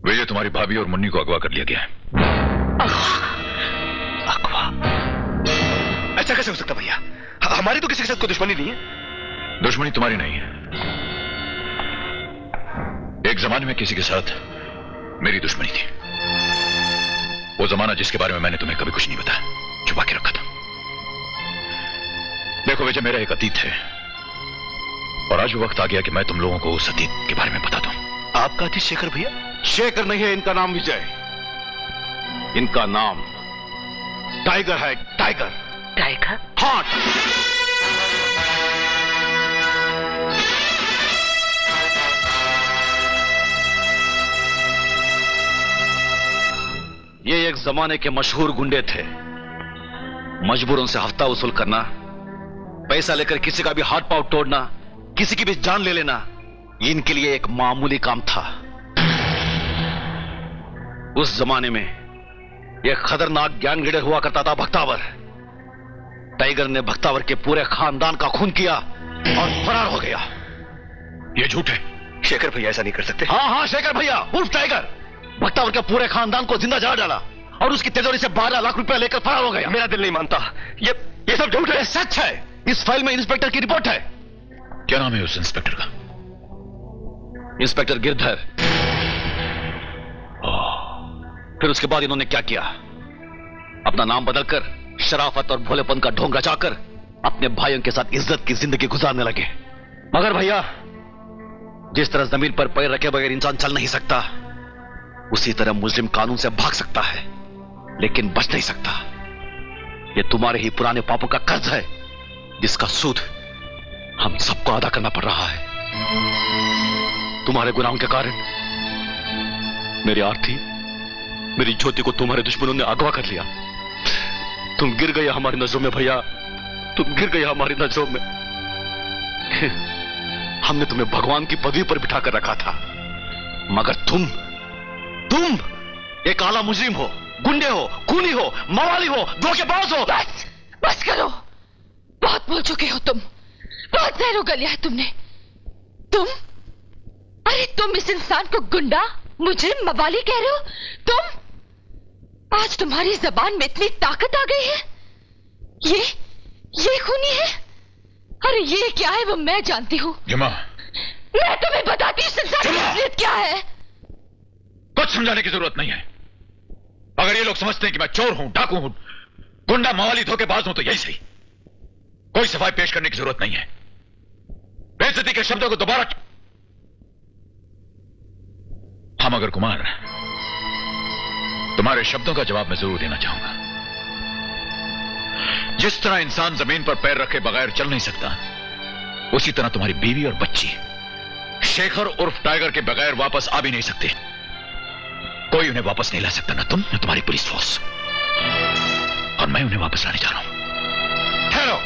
विजय, तुम्हारी भाभी और मुन्नी को अगवा कर लिया गया है। अगवा? ऐसा कैसे हो सकता भैया? हमारी तो किसी के साथ कोई दुश्मनी नहीं है। दुश्मनी तुम्हारी नहीं है, एक जमाने में किसी के साथ मेरी दुश्मनी थी। वो जमाना जिसके बारे में मैंने तुम्हें कभी कुछ नहीं बताया, छुपा के रखा था। देखो विजय, मेरा एक अतीत है और आज वो वक्त आ गया कि मैं तुम लोगों को उस अतीत के बारे में बता दूं। आपका अतीत शेखर भैया? शेखर नहीं है इनका नाम, विजय। इनका नाम टाइगर है। टाइगर। टाइगर? हाँ। ये एक जमाने के मशहूर गुंडे थे। मजबूर उनसे हफ्ता वसूल करना, पैसा लेकर किसी का भी हाथ पांव तोड़ना, किसी की भी जान ले लेना, इनके लिए एक मामूली काम था। उस जमाने में एक खतरनाक गैंग लीडर हुआ करता था, भक्तावर। टाइगर ने भक्तावर के पूरे खानदान का खून किया और फरार हो गया। ये झूठ है। शेखर भैया ऐसा नहीं कर सकते। हाँ, शेखर भैया उर्फ टाइगर भक्तावर के पूरे खानदान को जिंदा जला डाला और उसकी तिजोरी से 12 लाख रुपए लेकर फरार हो गया। मेरा दिल नहीं मानता। ये सब झूठ है। सच है। इस फाइल में इंस्पेक्टर की रिपोर्ट है। क्या नाम है उस इंस्पेक्टर का? इंस्पेक्टर गिरधर। फिर उसके बाद इन्होंने क्या किया? अपना नाम बदलकर शराफत और भोलेपन का ढोंग रचाकर अपने भाइयों के साथ इज्जत की जिंदगी गुजारने लगे। मगर भैया, जिस तरह जमीन पर पैर रखे बगैर इंसान चल नहीं सकता, उसी तरह मुस्लिम कानून से भाग सकता है लेकिन बच नहीं सकता। यह तुम्हारे ही पुराने पापों का कर्ज है जिसका सूद हम सबको अदा करना पड़ रहा है। तुम्हारे गुनाहों के कारण मेरी आरती, मेरी ज्योति को तुम्हारे दुश्मनों ने अगवा कर लिया। तुम गिर गए हमारी नजरों में भैया, तुम गिर गए हमारी नजरों में। हमने तुम्हें भगवान की पदवी पर बिठा कर रखा था, मगर तुम एक आला मुजरिम हो, गुंडे हो, खूनी हो, मवाली हो, धोखेबाज हो। बस करो, बहुत बोल चुके हो तुम। बहुत जहर उगलिया है तुमने। अरे तुम इस इंसान को गुंडा, मुजरिम, मवाली कह रहे हो? आज तुम्हारी जबान में इतनी ताकत आ गई है। ये खूनी है? अरे ये क्या है वो मैं जानती हूं। जुमा, मैं तुम्हें बताती हूँ इस इंसान की असलियत क्या है। कुछ समझाने की जरूरत नहीं है। अगर ये लोग समझते हैं कि मैं चोर हूं, डाकू हूं, गुंडा, मवाली, धोखेबाज हूं तो यही सही। कोई सफाई पेश करने की जरूरत नहीं है। बेइज्जती के शब्दों को दोबारा। हाँ मगर कुमार, तुम्हारे शब्दों का जवाब मैं जरूर देना चाहूंगा। जिस तरह इंसान जमीन पर पैर रखे बगैर चल नहीं सकता, उसी तरह तुम्हारी बीवी और बच्ची शेखर उर्फ टाइगर के बगैर वापस आ भी नहीं सकते। कोई उन्हें वापस नहीं ला सकता, ना तुम ना तुम्हारी पुलिस फोर्स। और मैं उन्हें वापस लाने जा रहा हूं। ठहरो,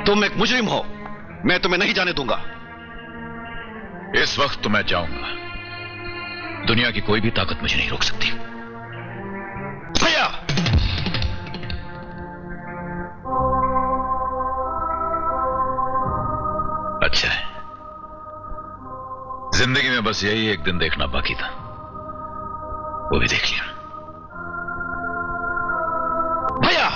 तुम एक मुजरिम हो, मैं तुम्हें नहीं जाने दूंगा। इस वक्त तो मैं जाऊंगा। दुनिया की कोई भी ताकत मुझे नहीं रोक सकती। भैया! अच्छा है, जिंदगी में बस यही एक दिन देखना बाकी था, वो भी देख लिया। भैया!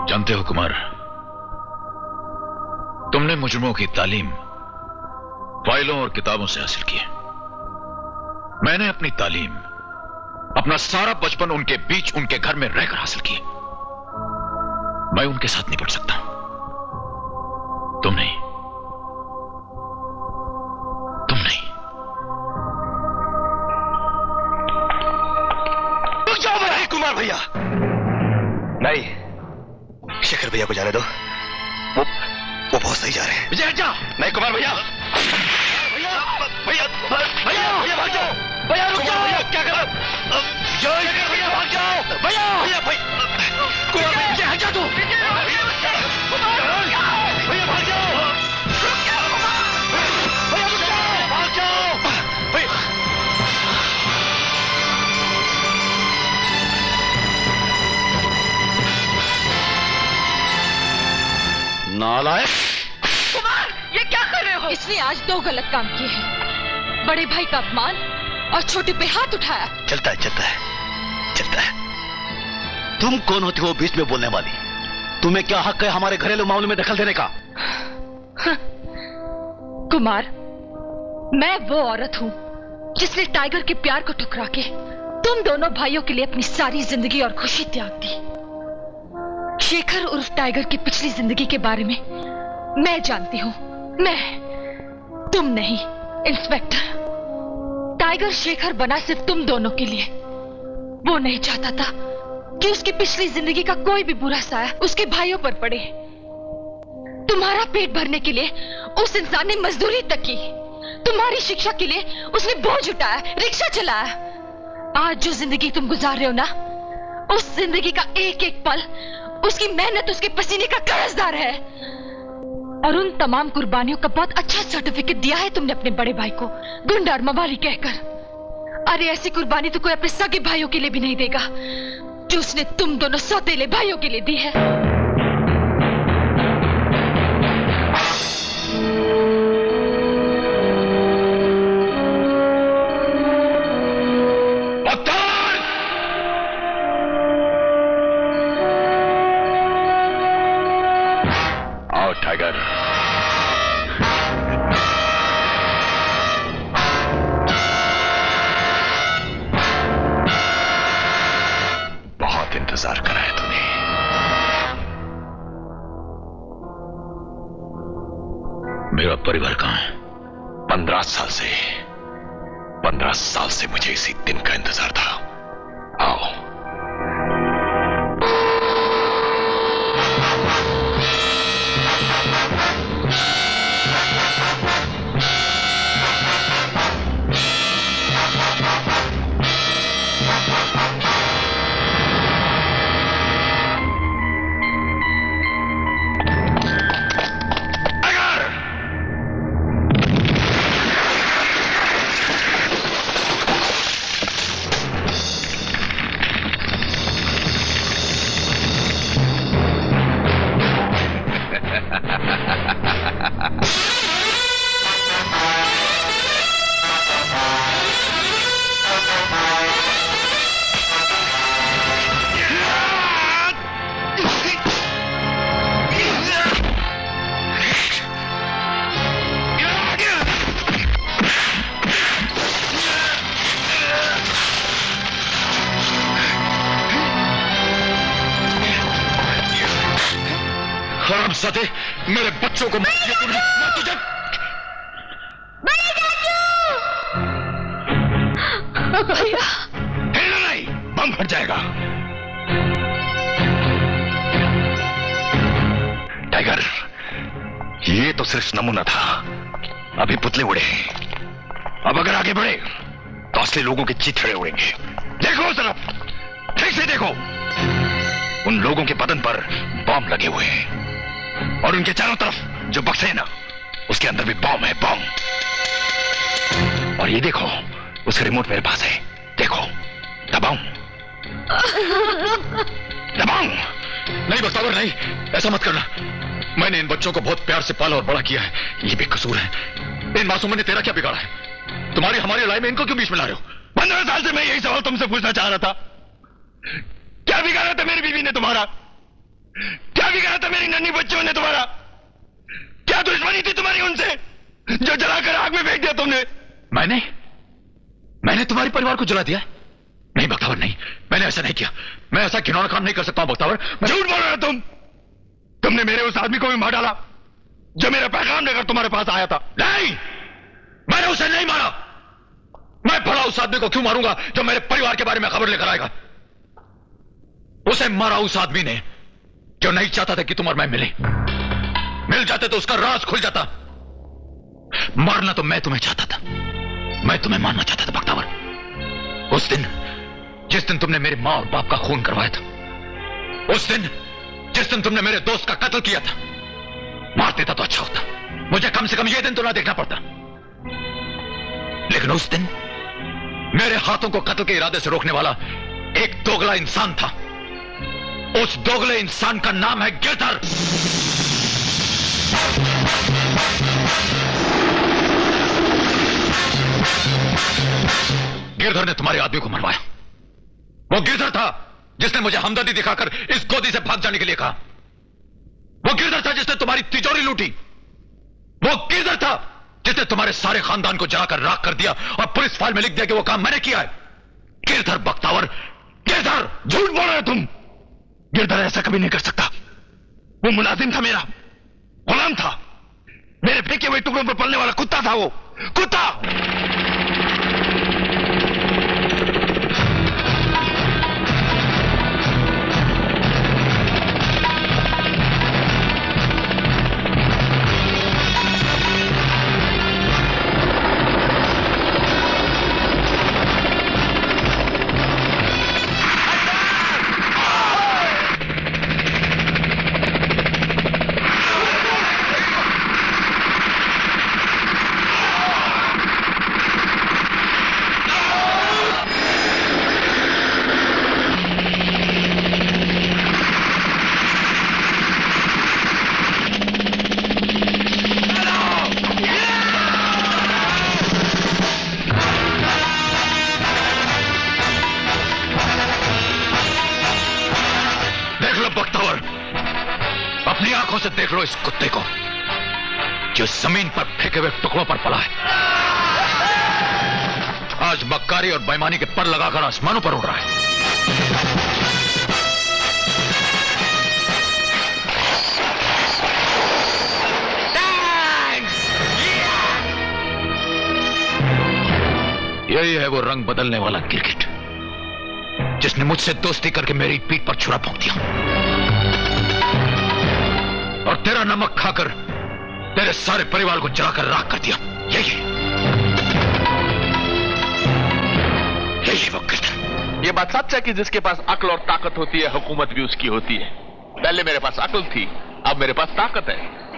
जानते हो कुमार, तुमने मुजरिमों की तालीम फाइलों और किताबों से हासिल की है। मैंने अपनी तालीम, अपना सारा बचपन उनके बीच, उनके घर में रहकर हासिल की। मैं उनके साथ नहीं पढ़ सकता, तुम नहीं। रुक जाओ भाई। कुमार भैया नहीं, शेखर भैया को जाने दो, वो बहुत सही जा रहे हैं। विजय जा। नहीं कुमार भैया, भैया भाग जाओ। भैया रुक जाओ। भैया क्या कर शेखर भैया भाग जाओ। भैया कुमार भैया हट जा तू। भैया भाग जाओ। भैया रुक जाओ, भाग जाओ। भैया नालायक। कुमार, ये क्या कर रहे हो? इसने आज 2 गलत काम किए हैं। बड़े भाई का अपमान और छोटे पे हाथ उठाया। चलता है चलता है चलता है। तुम कौन होती हो बीच में बोलने वाली? तुम्हें क्या हक है हमारे घरेलू मामलों में दखल देने का? कुमार, मैं वो औरत हूं जिसने टाइगर के प्यार को ठुकरा के तुम दोनों भाइयों के लिए अपनी सारी जिंदगी और खुशी त्याग दी। शेखर उर्फ टाइगर की पिछली जिंदगी के बारे में मैं जानती हूं। तुम नहीं इंस्पेक्टर। टाइगर शेखर बना सिर्फ तुम दोनों के लिए। वो नहीं चाहता था कि उसकी पिछली जिंदगी का कोई भी बुरा साया उसके भाइयों पर पड़े। तुम्हारा पेट भरने के लिए उस इंसान ने मजदूरी तक की। तुम्हारी शिक्षा के लिए उसने बोझ उठाया, रिक्शा चलाया। आज जो जिंदगी तुम गुजार रहे हो ना, उस जिंदगी का एक एक पल उसकी मेहनत, उसके पसीने का कर्जदार है। और उन तमाम कुर्बानियों का बहुत अच्छा सर्टिफिकेट दिया है तुमने अपने बड़े भाई को, गुंडा और मवाली कहकर। अरे ऐसी कुर्बानी तो कोई अपने सगे भाइयों के लिए भी नहीं देगा जो उसने तुम दोनों सौतेले भाइयों के लिए दी है। आओ टाइगर। बहुत इंतजार करा है तूने। मेरा परिवार कहां है? 15 साल से मुझे इसी दिन का इंतजार था। आओ। हरामजादे, मेरे बच्चों को मार दिया तूने। मैं तुझे भैया, हिलना नहीं, बम फट जाएगा। टाइगर, ये तो सिर्फ नमूना था। अभी पुतले उड़े। अब अगर आगे बढ़े तो असली लोगों के चिथड़े उड़ेंगे। देखो उस तरफ, ठीक से देखो। उन लोगों के बदन पर बम लगे हुए हैं और उनके चारों तरफ जो बक्से है ना, उसके अंदर भी बम है, बम। और ये देखो, उसका रिमोट मेरे पास है। देखो, दबाऊं? दबाऊं? नहीं बख्तावर, नहीं, ऐसा मत करना। मैंने इन बच्चों को बहुत प्यार से पाला और बड़ा किया है। ये बेकसूर है। इन मासूमों ने तेरा क्या बिगाड़ा है? तुम्हारी हमारी लड़ाई में इनको क्यों बीच में ला रहे हो? 15 साल से मैं यही सवाल तुमसे पूछना चाह रहा था। क्या बिगाड़ा था मेरी बीवी ने तुम्हारा? क्या बिगाड़ा था मेरी नन्ही बच्चों ने तुम्हारा? क्या दुश्मनी थी तुम्हारी उनसे जो जलाकर आग में फेंक दिया तुमने? मैंने तुम्हारे परिवार को जला दिया? नहीं बख्तावर, नहीं, मैंने ऐसा नहीं किया। मैं ऐसा घिनौना काम नहीं कर सकता हूं बख्तावर। झूठ बोल रहे हो तुम। तुमने मेरे उस आदमी को भी मार डाला जो मेरा पैगाम लेकर तुम्हारे पास आया था। नहीं, मैंने उसे नहीं मारा। मैं भला उस आदमी को क्यों मारूंगा जो मेरे परिवार के बारे में खबर लेकर आएगा? उसे मारा उस आदमी ने जो नहीं चाहता था कि तुम और मैं मिल जाते तो उसका राज खुल जाता। मारना तो मैं तुम्हें चाहता था, मैं तुम्हें मारना चाहता था बख्तावर। उस दिन जिस दिन तुमने मेरे मां और बाप का खून करवाया था, उस दिन जिस दिन तुमने मेरे दोस्त का कत्ल किया था, मार देता तो अच्छा होता। मुझे कम से कम यह दिन तो ना देखना पड़ता। लेकिन उस दिन मेरे हाथों को कत्ल के इरादे से रोकने वाला एक दोगला इंसान था। उस दोगले इंसान का नाम है गिरधर। गिरधर ने तुम्हारे आदमी को मरवाया। वो गिरधर था जिसने मुझे हमदर्दी दिखाकर इस गोदी से भाग जाने के लिए कहा। वो गिरधर था जिसने तुम्हारी तिजोरी लूटी। वो गिरधर था जिसने तुम्हारे सारे खानदान को जलाकर राख कर दिया और पुलिस फाइल में लिख दिया कि वो काम मैंने किया है। गिरधर बख्तावर, गिरधर! झूठ बोल रहे हो तुम। गिरधर ऐसा कभी नहीं कर सकता। वो मुलाजिम था, मेरा गुलाम था, मेरे फेंके हुए टुकड़ों पर पलने वाला कुत्ता था। वो कुत्ता। अपनी आंखों से देख लो इस कुत्ते को जो जमीन पर फेंके हुए टुकड़ों पर पला है। आज मक्कारी और बेईमानी के पर लगाकर आसमानों पर उड़ रहा है। यही है वो रंग बदलने वाला गिरगिट जिसने मुझसे दोस्ती करके मेरी पीठ पर छुरा भोंक दिया और तेरा नमक खाकर तेरे सारे परिवार को जलाकर राख कर दिया। यही वो गिरधर। ये बात सच है कि जिसके पास अक्ल और ताकत होती है हुकूमत भी उसकी होती है। पहले मेरे पास अक्ल थी, अब मेरे पास ताकत है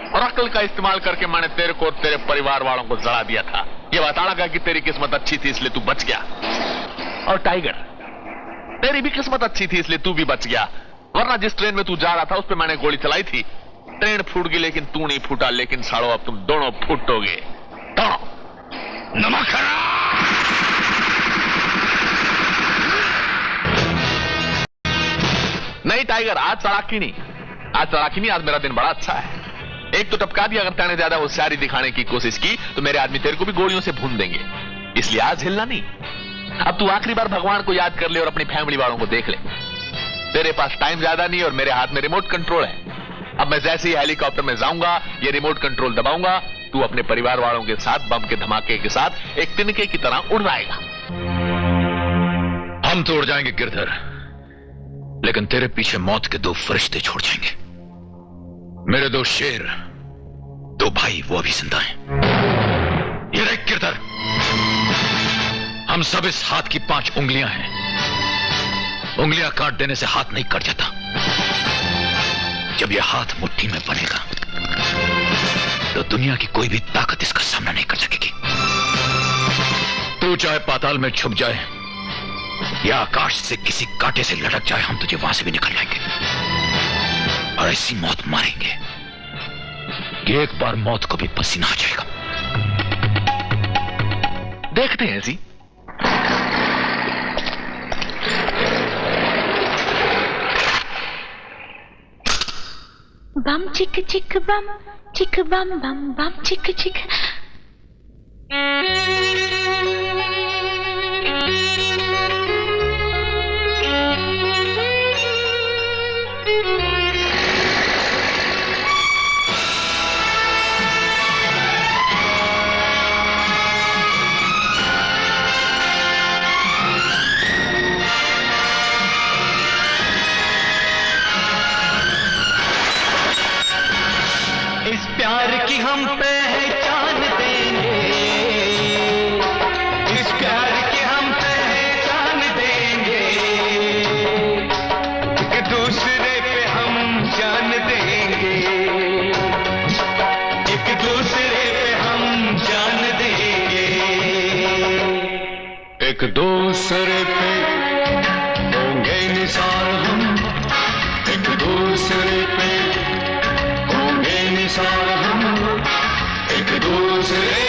और अक्ल का इस्तेमाल करके मैंने तेरे को और तेरे परिवार वालों को जला दिया था। ये बता लगा कि तेरी किस्मत अच्छी थी इसलिए तू बच गया। और टाइगर, तेरी भी किस्मत अच्छी थी इसलिए तू भी बच गया, वरना जिस ट्रेन में तू जा रहा था उस पर मैंने गोली चलाई थी। ट्रेन फूट गई लेकिन तू नहीं फूटा। लेकिन सालो अब तुम दोनों फूटोगे। दोनों। नमक नहीं टाइगर, आज चढ़ाकी नहीं, आज मेरा दिन बड़ा अच्छा है। एक तो टपका दिया, अगर तेने ज्यादा होशियारी दिखाने की कोशिश की तो मेरे आदमी तेरे को भी गोलियों से भून देंगे, इसलिए आज हिलना नहीं। अब तू आखिरी बार भगवान को याद कर ले और अपनी फैमिली वालों को देख ले। तेरे पास टाइम ज्यादा नहीं और मेरे हाथ में रिमोट कंट्रोल है। अब मैं जैसे ही हेलीकॉप्टर में जाऊंगा, ये रिमोट कंट्रोल दबाऊंगा, तू अपने परिवार वालों के साथ बम के धमाके के साथ एक तिनके की तरह उड़ जाएगा। हम तो उड़ जाएंगे गिरधर, लेकिन तेरे पीछे मौत के दो फरिश्ते छोड़ जाएंगे। मेरे दो शेर, दो भाई, वो अभी जिंदा हैं। ये देख गिरधर, हम सब इस हाथ की 5 उंगलियां हैं। उंगलियां काट देने से हाथ नहीं कट जाता। जब यह हाथ मुट्ठी में बनेगा तो दुनिया की कोई भी ताकत इसका सामना नहीं कर सकेगी। तू चाहे पाताल में छुप जाए या आकाश से किसी कांटे से लटक जाए, हम तुझे वहां से भी निकल लाएंगे और ऐसी मौत मारेंगे कि एक बार मौत को भी पसीना आ जाएगा। देखते हैं जी। बम चिक चिक बम बम बम चिक चिक। इस प्यार की हम पहचान देंगे, इस प्यार की हम पहचान देंगे, एक दूसरे पे हम जान देंगे, एक दूसरे पे हम जान देंगे, एक दूसरे पे होंगे निसार हम, एक दूसरे पे होंगे निसार हम। कुछ रे